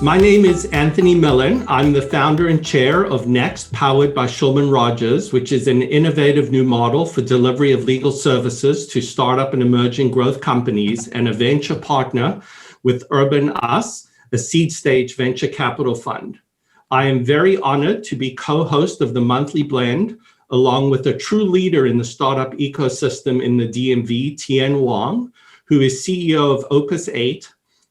My name is Anthony Millen. I'm the founder and chair of Next, powered by Shulman Rogers, which is an innovative new model for delivery of legal services to startup and emerging growth companies, and a venture partner with Urban Us, a seed stage venture capital fund. I am very honored to be co-host of the Monthly Blend, along with a true leader in the startup ecosystem in the DMV, Tien Wong, who is CEO of Opus 8,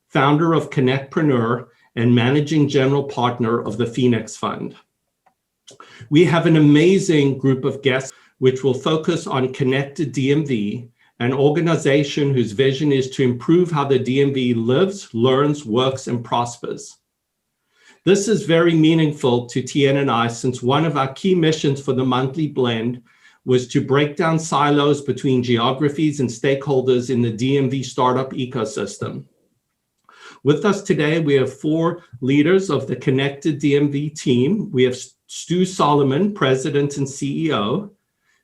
founder of Connectpreneur, and managing general partner of the Phoenix Fund. We have an amazing group of guests which will focus on Connected DMV, an organization whose vision is to improve how the DMV lives, learns, works, and prospers. This is very meaningful to Tien and I, since one of our key missions for the Monthly Blend was to break down silos between geographies and stakeholders in the DMV startup ecosystem. With us today, we have four leaders of the Connected DMV team. We have Stu Solomon, President and CEO,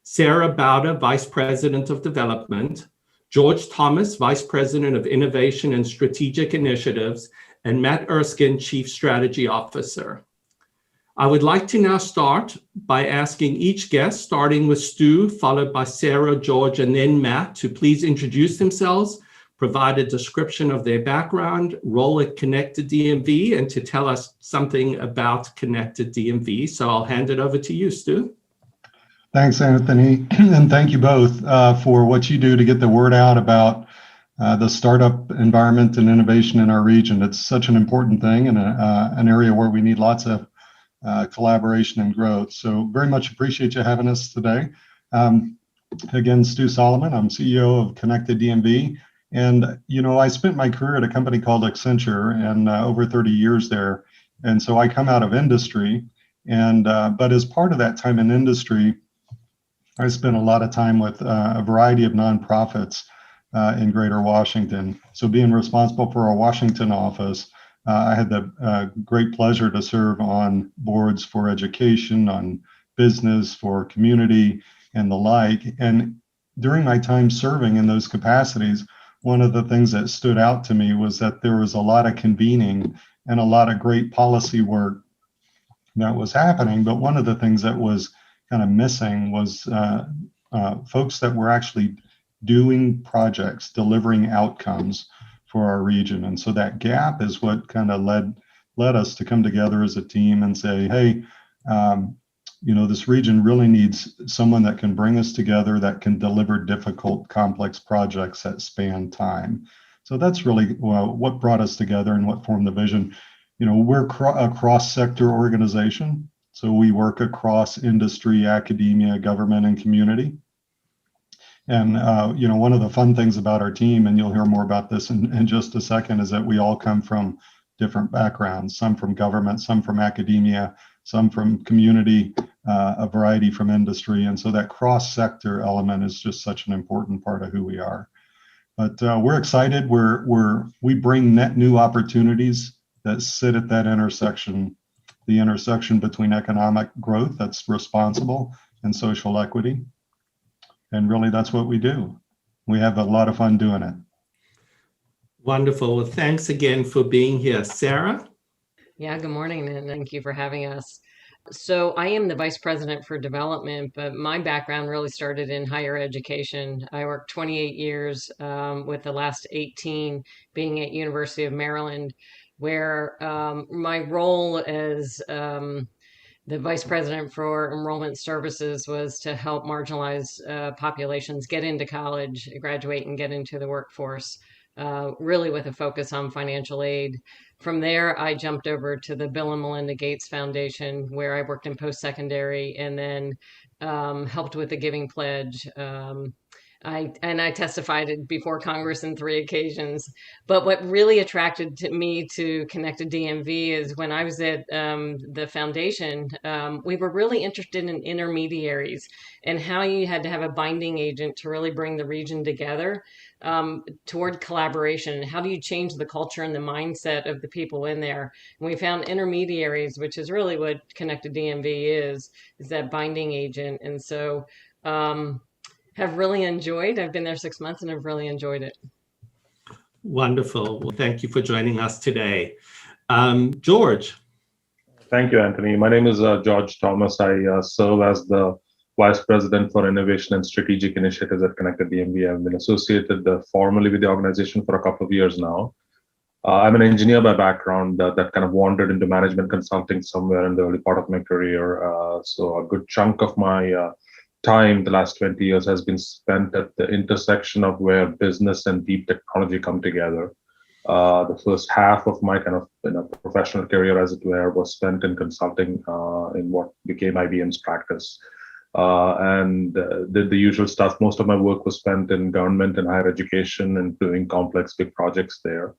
Sarah Bauder, Vice President of Development, George Thomas, Vice President of Innovation and Strategic Initiatives, and Matt Erskine, Chief Strategy Officer. I would like to now start by asking each guest, starting with Stu, followed by Sarah, George, and then Matt, to please introduce themselves, provide a description of their background, role at Connected DMV, and to tell us something about Connected DMV. So I'll hand it over to you, Stu. Thanks, Anthony, and thank you both for what you do to get the word out about the startup environment and innovation in our region. It's such an important thing and an area where we need lots of collaboration and growth. So very much appreciate you having us today. Again, Stu Solomon, I'm CEO of Connected DMV. And, you know, I spent my career at a company called Accenture and over 30 years there. And so I come out of industry. And but as part of that time in industry, I spent a lot of time with a variety of nonprofits in Greater Washington. So being responsible for our Washington office, I had the great pleasure to serve on boards for education, on business, for community, and the like. And during my time serving in those capacities, one of the things that stood out to me was that there was a lot of convening and a lot of great policy work that was happening. But one of the things that was kind of missing was folks that were actually doing projects, delivering outcomes for our region. And so that gap is what kind of led us to come together as a team and say, hey, you know, this region really needs someone that can bring us together, that can deliver difficult, complex projects that span time. So that's really what brought us together and what formed the vision. You know, we're a cross-sector organization, so we work across industry, academia, government, and community. And, you know, one of the fun things about our team, and you'll hear more about this in just a second, is that we all come from different backgrounds, some from government, some from academia, some from community, a variety from industry. And so that cross-sector element is just such an important part of who we are. But we're excited. We bring net new opportunities that sit at that intersection, the intersection between economic growth that's responsible and social equity. And really, that's what we do. We have a lot of fun doing it. Wonderful. Well, thanks again for being here. Sarah? Yeah, good morning, and thank you for having us. So I am the Vice President for Development, but my background really started in higher education. I worked 28 years, with the last 18 being at University of Maryland, where my role as the Vice President for Enrollment Services was to help marginalized populations get into college, graduate, and get into the workforce, really with a focus on financial aid. From there, I jumped over to the Bill and Melinda Gates Foundation, where I worked in post-secondary and then helped with the Giving Pledge. I testified before Congress on 3 occasions. But what really attracted me to Connected DMV is when I was at the foundation, we were really interested in intermediaries and how you had to have a binding agent to really bring the region together toward collaboration. How do you change the culture and the mindset of the people in there? And we found intermediaries, which is really what Connected DMV is that binding agent. And so have really enjoyed. I've been there 6 months and have really enjoyed it. Wonderful. Well, thank you for joining us today. George. Thank you, Anthony. My name is George Thomas. I serve as the Vice President for Innovation and Strategic Initiatives at Connected DMV. I've been associated formally with the organization for a couple of years now. I'm an engineer by background that kind of wandered into management consulting somewhere in the early part of my career. So a good chunk of my time, the last 20 years, has been spent at the intersection of where business and deep technology come together. The first half of my kind of professional career, as it were, was spent in consulting in what became IBM's practice, and did the usual stuff. Most of my work was spent in government and higher education and doing complex big projects there.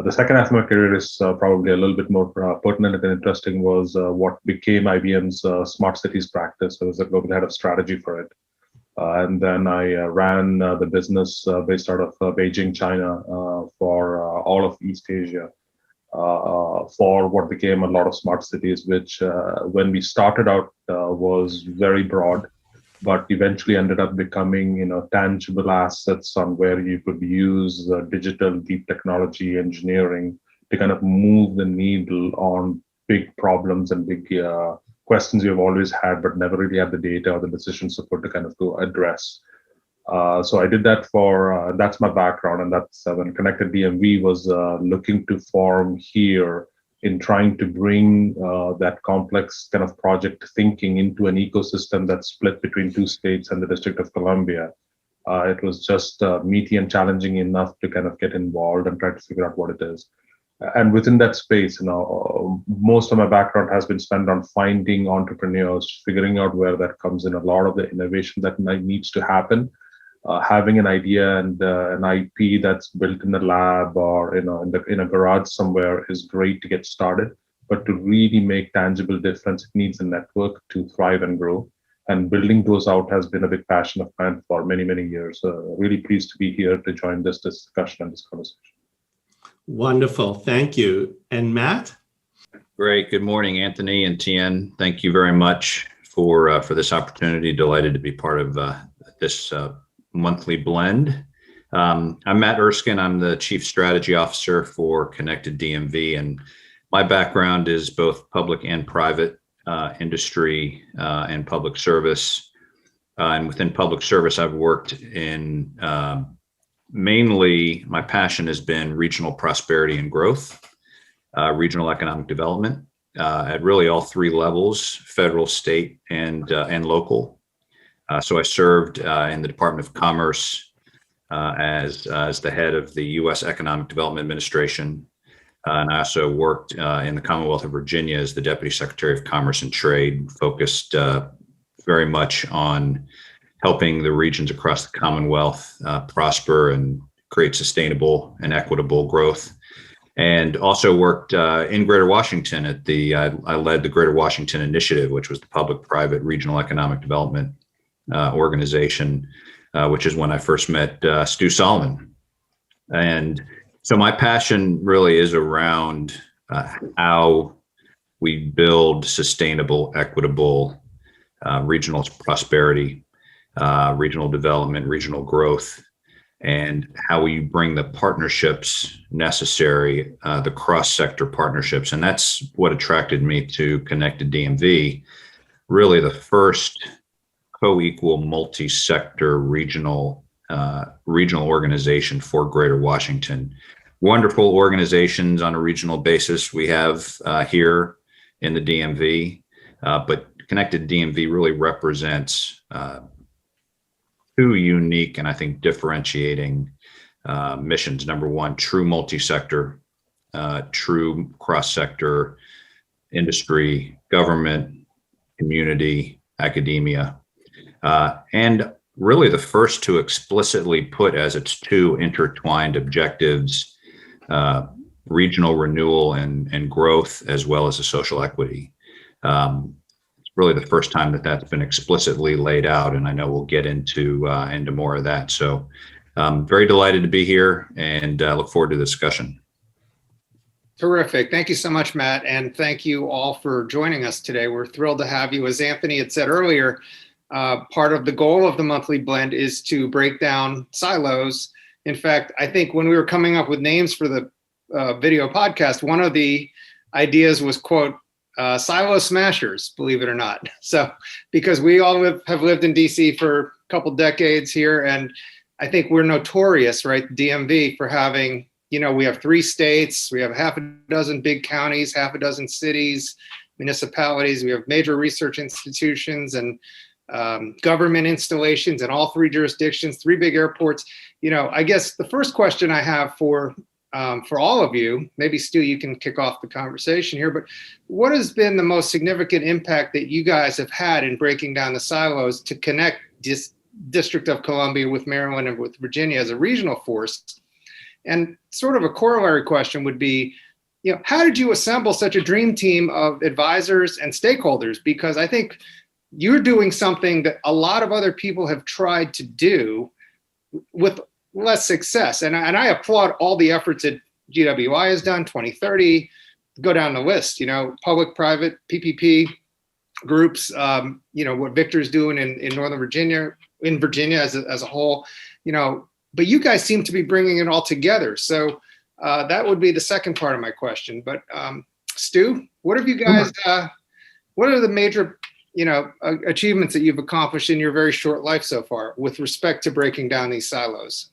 The second half of my career is probably a little bit more pertinent and interesting, was what became IBM's smart cities practice. I was the global head of strategy for it. And then I ran the business based out of Beijing, China, for all of East Asia, for what became a lot of smart cities, which when we started out was very broad, but eventually ended up becoming, tangible assets on where you could use digital deep technology engineering to kind of move the needle on big problems and big questions you've always had, but never really had the data or the decision support to kind of go address. So I did that for, that's my background. And that's when Connected DMV was looking to form here in trying to bring that complex kind of project thinking into an ecosystem that's split between two states and the District of Columbia. It was just meaty and challenging enough to kind of get involved and try to figure out what it is. And within that space, most of my background has been spent on finding entrepreneurs, figuring out where that comes in. A lot of the innovation that needs to happen, having an idea and an IP that's built in a lab or in a garage somewhere is great to get started. But to really make tangible difference, it needs a network to thrive and grow. And building those out has been a big passion of mine for many, many years. Really pleased to be here to join this discussion and this conversation. Wonderful. Thank you. And Matt? Great. Good morning, Anthony and Tien. Thank you very much for this opportunity. Delighted to be part of this monthly blend. I'm Matt Erskine. I'm the Chief Strategy Officer for Connected DMV, and my background is both public and private industry and public service. And within public service, I've worked in mainly, my passion has been regional prosperity and growth, regional economic development at really all three levels: federal, state, and local. So I served in the Department of Commerce as the head of the U.S. Economic Development Administration. And I also worked in the Commonwealth of Virginia as the Deputy Secretary of Commerce and Trade, focused very much on helping the regions across the Commonwealth prosper and create sustainable and equitable growth. And also worked in Greater Washington I led the Greater Washington Initiative, which was the public-private regional economic development organization, which is when I first met Stu Solomon. And so my passion really is around how we build sustainable, equitable regional prosperity, regional development, regional growth, and how we bring the partnerships necessary, the cross-sector partnerships. And that's what attracted me to Connected DMV, really the first co-equal multi-sector regional organization for Greater Washington. Wonderful organizations on a regional basis we have here in the DMV, but Connected DMV really represents two unique and I think differentiating missions. Number one, true multi-sector, true cross-sector industry, government, community, academia, and really the first to explicitly put as its two intertwined objectives, regional renewal and growth, as well as a social equity. It's really the first time that that's been explicitly laid out, and I know we'll get into more of that. So very delighted to be here and look forward to the discussion. Terrific. Thank you so much, Matt. And thank you all for joining us today. We're thrilled to have you. As Anthony had said earlier, part of the goal of the monthly blend is to break down silos. In fact, I think when we were coming up with names for the video podcast, one of the ideas was, quote, silo smashers, believe it or not. So, because we all have lived in DC for a couple decades here, and I think we're notorious, right, DMV, for having, we have 3 states, we have half a dozen big counties, half a dozen cities, municipalities, we have major research institutions and government installations in all 3 jurisdictions, 3 big airports. I guess the first question I have for all of you, maybe Stu, you can kick off the conversation here, but what has been the most significant impact that you guys have had in breaking down the silos to connect District of Columbia with Maryland and with Virginia as a regional force? And sort of a corollary question would be, how did you assemble such a dream team of advisors and stakeholders? Because I think you're doing something that a lot of other people have tried to do with less success. And I applaud all the efforts that GWI has done, 2030, go down the list, public-private, PPP groups, what Victor's doing in Northern Virginia, in Virginia as a whole, but you guys seem to be bringing it all together. So that would be the second part of my question. But Stu, what have you guys, what are the major achievements that you've accomplished in your very short life so far with respect to breaking down these silos?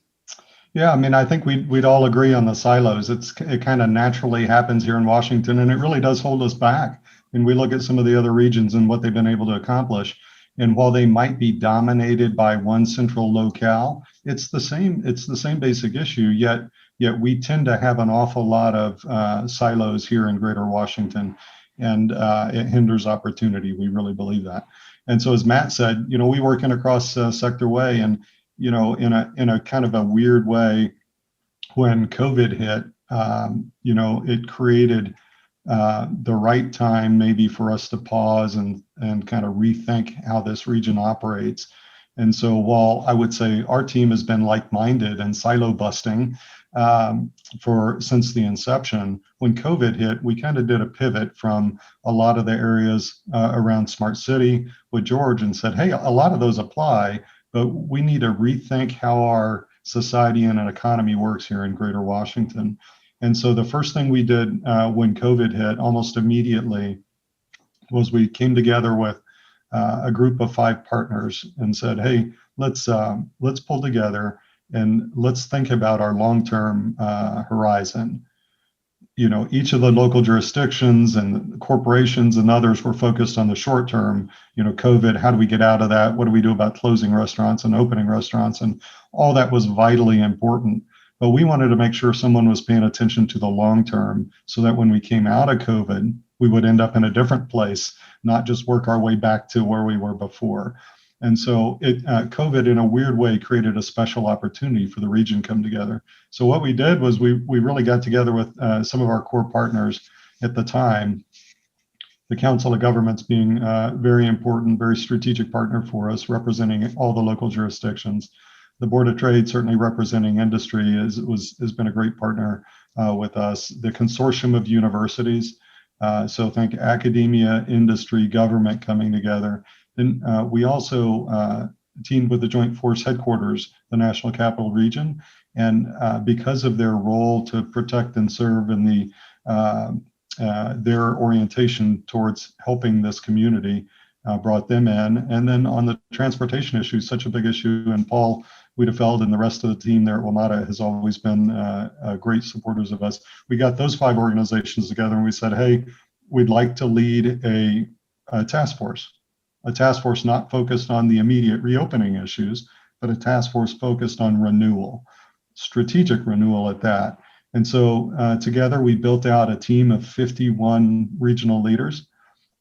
Yeah, I think we'd all agree on the silos. It kind of naturally happens here in Washington, and it really does hold us back. And we look at some of the other regions and what they've been able to accomplish. And while they might be dominated by one central locale, it's the same basic issue. Yet we tend to have an awful lot of silos here in Greater Washington, and it hinders opportunity. We really believe that. And so, as Matt said, we work in a cross-sector way, and in a kind of a weird way, when COVID hit, it created the right time maybe for us to pause and kind of rethink how this region operates. And so while I would say our team has been like-minded and silo busting since the inception, when COVID hit, we kind of did a pivot from a lot of the areas around Smart City with George and said, hey, a lot of those apply, but we need to rethink how our society and an economy works here in Greater Washington. And so the first thing we did when COVID hit almost immediately was we came together with a group of 5 partners and said, hey, let's pull together and let's think about our long-term horizon. Each of the local jurisdictions and corporations and others were focused on the short term, COVID, how do we get out of that? What do we do about closing restaurants and opening restaurants? And all that was vitally important. But we wanted to make sure someone was paying attention to the long term so that when we came out of COVID, we would end up in a different place, not just work our way back to where we were before. And so COVID in a weird way created a special opportunity for the region to come together. So what we did was we really got together with some of our core partners at the time, the Council of Governments being a very important, very strategic partner for us, representing all the local jurisdictions. The Board of Trade, certainly representing industry, has been a great partner with us. The consortium of universities, so think academia, industry, government coming together. Then we also teamed with the Joint Force Headquarters, the National Capital Region, and because of their role to protect and serve in their orientation towards helping this community, brought them in. And then on the transportation issue, such a big issue, and Paul Wiedefeld and the rest of the team there at WMATA has always been great supporters of us. We got those 5 organizations together and we said, hey, we'd like to lead a task force not focused on the immediate reopening issues, but a task force focused on renewal, strategic renewal at that. And so together we built out a team of 51 regional leaders.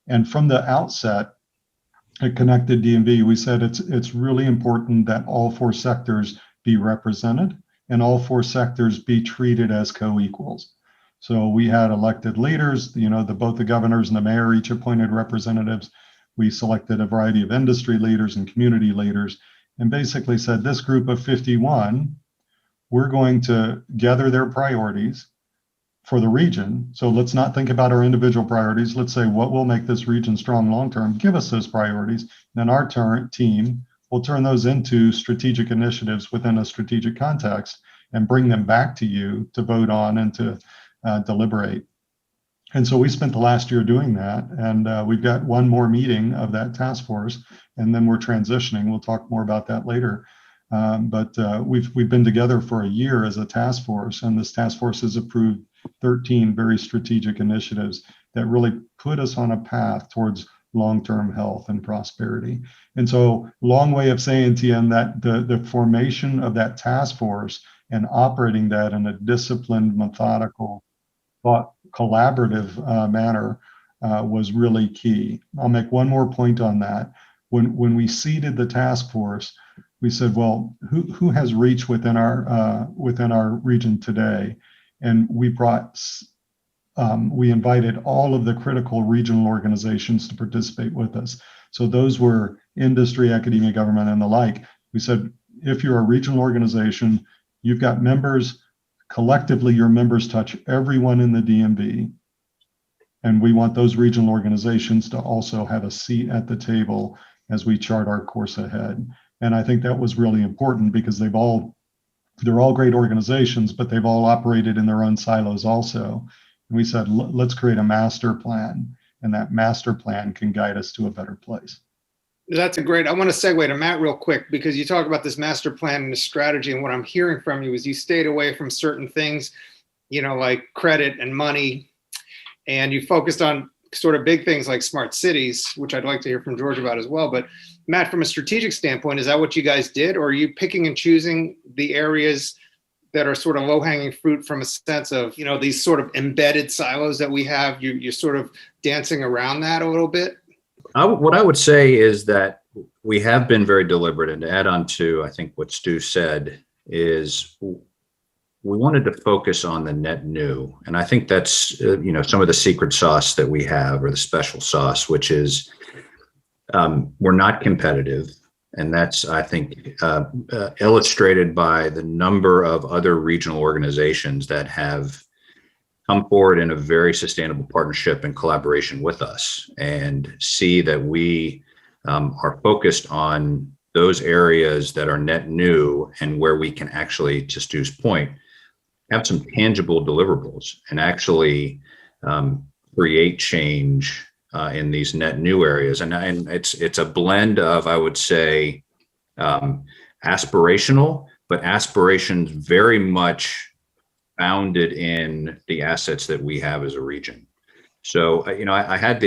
And from the outset, at Connected DMV, we said it's really important that all 4 sectors be represented and all 4 sectors be treated as co-equals. So we had elected leaders, both the governors and the mayor each appointed representatives. We selected a variety of industry leaders and community leaders and basically said this group of 51, we're going to gather their priorities for the region. So let's not think about our individual priorities. Let's say what will make this region strong long-term. Give us those priorities. Then our team will turn those into strategic initiatives within a strategic context and bring them back to you to vote on and to deliberate. And so we spent the last year doing that, and we've got one more meeting of that task force, and then we're transitioning. We'll talk more about that later. But we've been together for a year as a task force, and this task force has approved 13 very strategic initiatives that really put us on a path towards long-term health and prosperity. And so, long way of saying, Tien, that the formation of that task force and operating that in a disciplined, methodical, collaborative manner was really key. I'll make one more point on that. When we seeded the task force, we said, well, who has reach within our region today? And we invited all of the critical regional organizations to participate with us. So those were industry, academia, government, and the like. We said, if you're a regional organization, you've got members. Collectively, your members touch everyone in the DMV. And we want those regional organizations to also have a seat at the table as we chart our course ahead. And I think that was really important because they're all great organizations, but they've all operated in their own silos also. And we said, let's create a master plan, and that master plan can guide us to a better place. That's a great, I want to segue to Matt real quick, because you talk about this master plan and the strategy, and what I'm hearing from you is you stayed away from certain things, like credit and money, and you focused on sort of big things like smart cities, which I'd like to hear from George about as well. But Matt, from a strategic standpoint, is that what you guys did? Or are you picking and choosing the areas that are sort of low-hanging fruit from a sense of, these sort of embedded silos that we have? You're sort of dancing around that a little bit? What I would say is that we have been very deliberate, and to add on to, I think, what Stu said, is we wanted to focus on the net new. And I think that's, some of the secret sauce that we have, or the special sauce, which is we're not competitive. And that's, I think, illustrated by the number of other regional organizations that have come forward in a very sustainable partnership and collaboration with us, and see that we are focused on those areas that are net new and where we can actually, to Stu's point, have some tangible deliverables and actually create change in these net new areas. And it's a blend of, I would say, aspirational, but aspirations very much founded in the assets that we have as a region. So, I had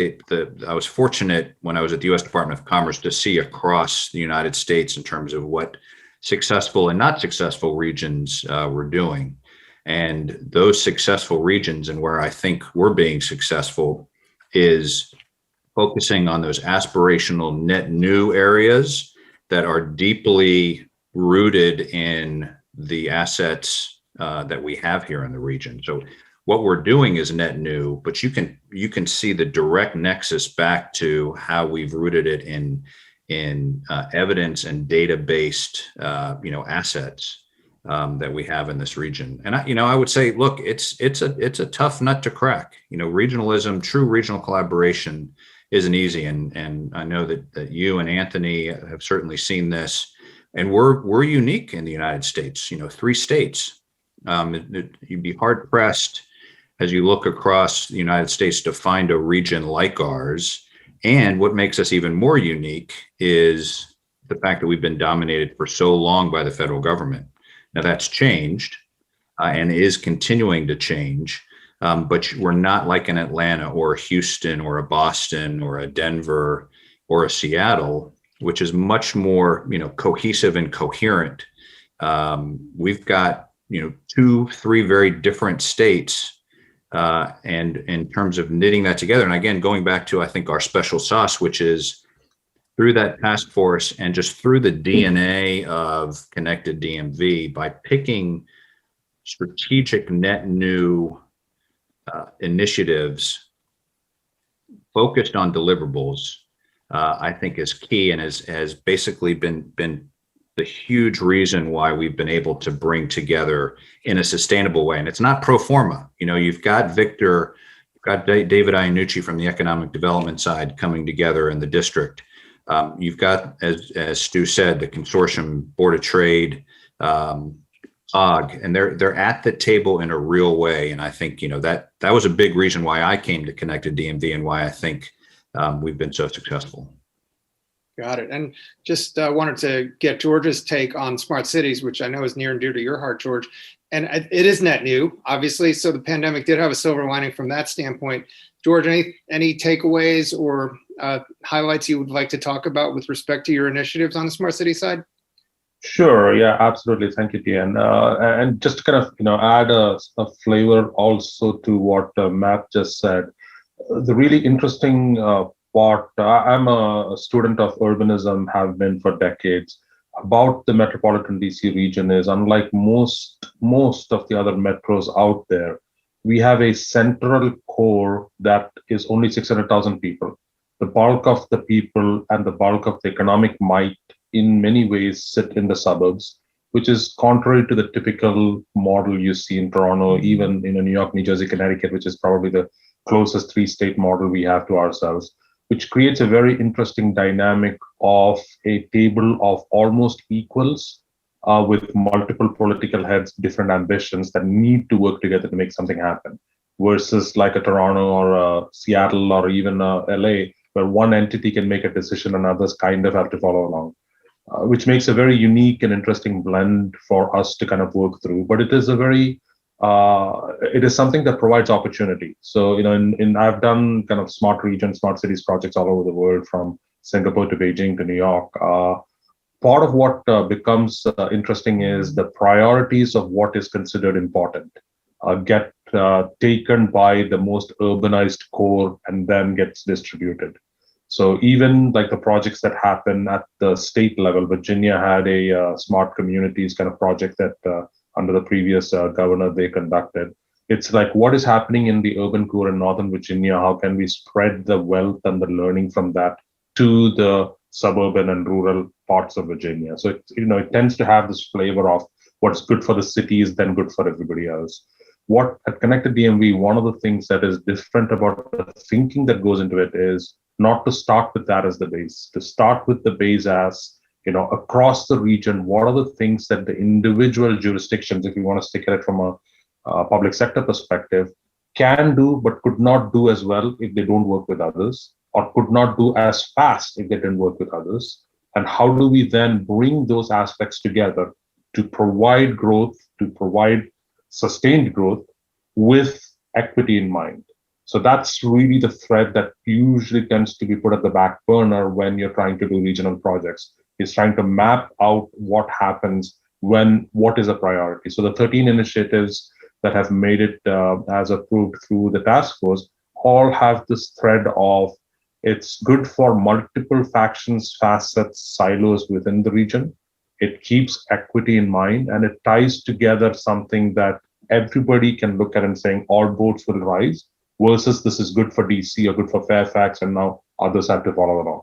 I was fortunate when I was at the U.S. Department of Commerce to see across the United States in terms of what successful and not successful regions were doing. And those successful regions, and where I think we're being successful, is focusing on those aspirational net new areas that are deeply rooted in the assets that we have here in the region. So what we're doing is net new, but you can see the direct nexus back to how we've rooted it in evidence and data-based assets that we have in this region. And I would say, look, it's a tough nut to crack. Regionalism, true regional collaboration isn't easy, and I know that you and Anthony have certainly seen this. And we're unique in the United States. 3 states. You'd be hard pressed as you look across the United States to find a region like ours. And what makes us even more unique is the fact that we've been dominated for so long by the federal government. Now that's changed and is continuing to change, but we're not like an Atlanta or a Houston or a Boston or a Denver or a Seattle, which is much more, cohesive and coherent. We've got 2-3 very different states, and in terms of knitting that together. And again, going back to, I think, our special sauce, which is through that task force and just through the DNA of Connected DMV, by picking strategic net new initiatives focused on deliverables, I think is key, and has basically been the huge reason why we've been able to bring together in a sustainable way. And it's not pro forma. You've got Victor, you've got David Iannucci from the economic development side coming together in the district. You've got, as Stu said, the consortium, Board of Trade, and they're at the table in a real way. And I think, that was a big reason why I came to Connected DMV and why I think we've been so successful. Got it. And just wanted to get George's take on smart cities, which I know is near and dear to your heart, George. And it is net new, obviously. So the pandemic did have a silver lining from that standpoint. George, any takeaways or highlights you would like to talk about with respect to your initiatives on the smart city side? Sure. Yeah, absolutely. Thank you, Tian. And just to kind of, add a flavor also to what Matt just said. The really interesting part, I'm a student of urbanism, have been for decades. About the metropolitan DC region is, unlike most of the other metros out there, we have a central core that is only 600,000 people. The bulk of the people and the bulk of the economic might in many ways sit in the suburbs, which is contrary to the typical model you see in Toronto, even in New York, New Jersey, Connecticut, which is probably the closest three-state model we have to ourselves, which creates a very interesting dynamic of a table of almost equals with multiple political heads, different ambitions that need to work together to make something happen, versus like a Toronto or a Seattle or even LA, where one entity can make a decision and others kind of have to follow along. Which makes a very unique and interesting blend for us to kind of work through. But it is it is something that provides opportunity. So, I've done kind of smart region, smart cities projects all over the world, from Singapore to Beijing to New York. Part of what becomes interesting is the priorities of what is considered important get taken by the most urbanized core and then gets distributed. So even like the projects that happen at the state level, Virginia had a smart communities kind of project that under the previous governor they conducted. It's like, what is happening in the urban core in Northern Virginia? How can we spread the wealth and the learning from that to the suburban and rural parts of Virginia? So it tends to have this flavor of what's good for the city is then good for everybody else. What at Connected DMV, one of the things that is different about the thinking that goes into it is not to start with that as the base, to start with the base as, across the region, what are the things that the individual jurisdictions, if you want to stick at it from a public sector perspective, can do, but could not do as well if they don't work with others, or could not do as fast if they didn't work with others. And how do we then bring those aspects together to provide growth, to provide sustained growth with equity in mind? So that's really the thread that usually tends to be put at the back burner when you're trying to do regional projects, is trying to map out what happens when what is a priority. So the 13 initiatives that have made it as approved through the task force all have this thread of it's good for multiple factions, facets, silos within the region. It keeps equity in mind, and it ties together something that everybody can look at and saying all boats will rise, versus this is good for DC or good for Fairfax, and now others have to follow along.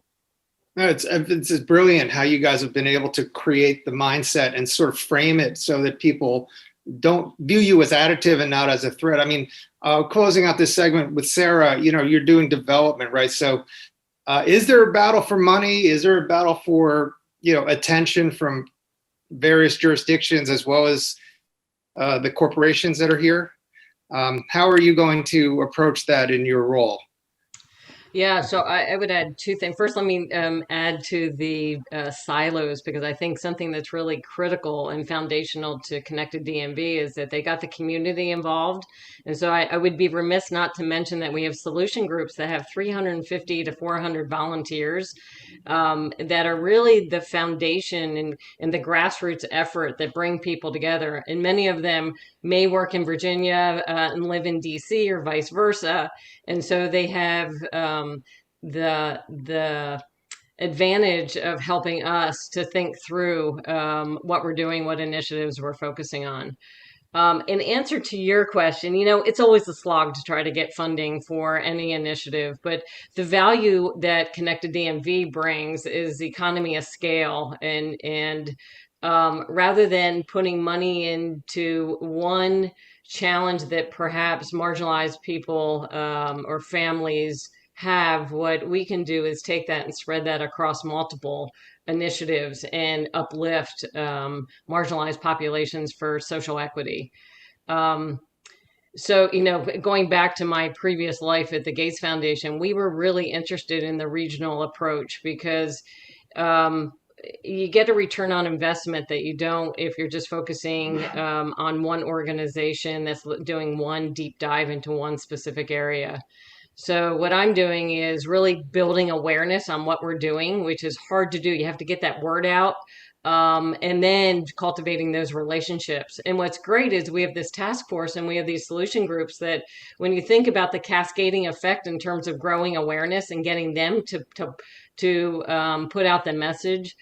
No, it's brilliant how you guys have been able to create the mindset and sort of frame it so that people don't view you as additive and not as a threat. I mean, closing out this segment with Sarah, you're doing development, right? So is there a battle for money? Is there a battle for, attention from various jurisdictions as well as the corporations that are here? How are you going to approach that in your role? Yeah, so I would add two things. First, let me add to the silos, because I think something that's really critical and foundational to Connected DMV is that they got the community involved. And so I would be remiss not to mention that we have solution groups that have 350 to 400 volunteers that are really the foundation and the grassroots effort that bring people together. And many of them may work in Virginia and live in DC or vice versa. And so they have the advantage of helping us to think through what we're doing, what initiatives we're focusing on. In answer to your question, it's always a slog to try to get funding for any initiative, but the value that Connected DMV brings is economy of scale, and rather than putting money into one challenge that perhaps marginalized people or families have, what we can do is take that and spread that across multiple initiatives and uplift marginalized populations for social equity. So, going back to my previous life at the Gates Foundation, we were really interested in the regional approach because you get a return on investment that you don't if you're just focusing on one organization that's doing one deep dive into one specific area. So what I'm doing is really building awareness on what we're doing, which is hard to do. You have to get that word out, and then cultivating those relationships. And what's great is we have this task force and we have these solution groups that when you think about the cascading effect in terms of growing awareness and getting them to put out the message,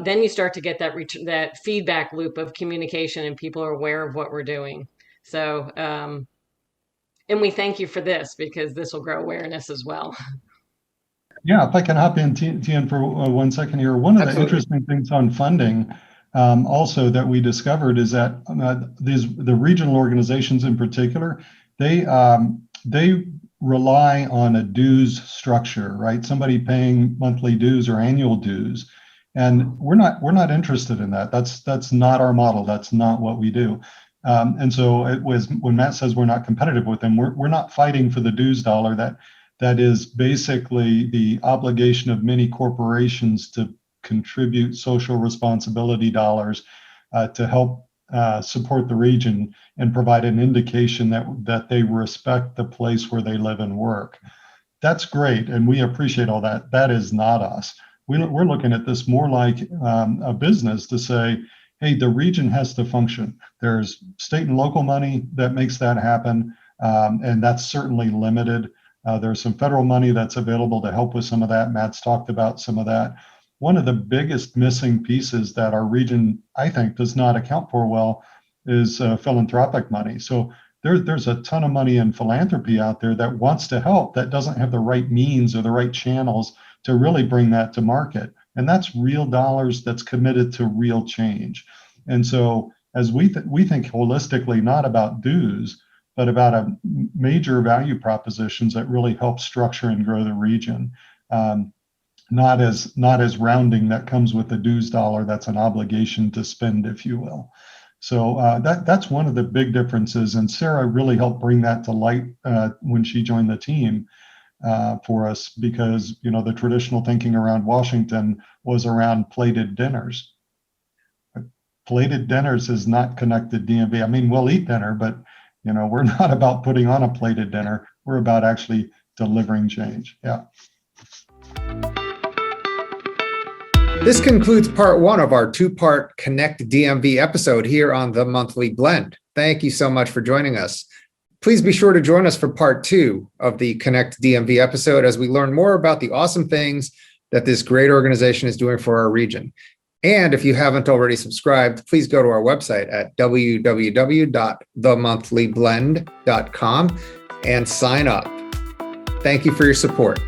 then you start to get that feedback loop of communication and people are aware of what we're doing. So, and we thank you for this because this will grow awareness as well. Yeah, if I can hop in, Tian, for 1 second here. One of the interesting things on funding also that we discovered is that the regional organizations in particular, they rely on a dues structure, right? Somebody paying monthly dues or annual dues. And we're not interested in that. That's not our model. That's not what we do. And so it was when Matt says we're not competitive with them, we're not fighting for the dues dollar. That is basically the obligation of many corporations to contribute social responsibility dollars to help support the region and provide an indication that they respect the place where they live and work. That's great, and we appreciate all that. That is not us. We're looking at this more like a business to say, hey, the region has to function. There's state and local money that makes that happen, and that's certainly limited. There's some federal money that's available to help with some of that. Matt's talked about some of that. One of the biggest missing pieces that our region, I think, does not account for well is philanthropic money. So there's a ton of money in philanthropy out there that wants to help, that doesn't have the right means or the right channels to really bring that to market. And that's real dollars that's committed to real change. And so as we think holistically, not about dues, but about a major value propositions that really help structure and grow the region. Not as rounding that comes with the dues dollar that's an obligation to spend, if you will. So that's one of the big differences. And Sarah really helped bring that to light when she joined the team for us, because the traditional thinking around Washington was around plated dinners. Plated dinners is not connected DMV. I mean, we'll eat dinner, but we're not about putting on a plated dinner. We're about actually delivering change. Yeah. This concludes part 1 of our 2-part Connect DMV episode here on the Monthly Blend. Thank you so much for joining us. Please be sure to join us for part 2 of the Connect DMV episode as we learn more about the awesome things that this great organization is doing for our region. And if you haven't already subscribed, please go to our website at www.themonthlyblend.com and sign up. Thank you for your support.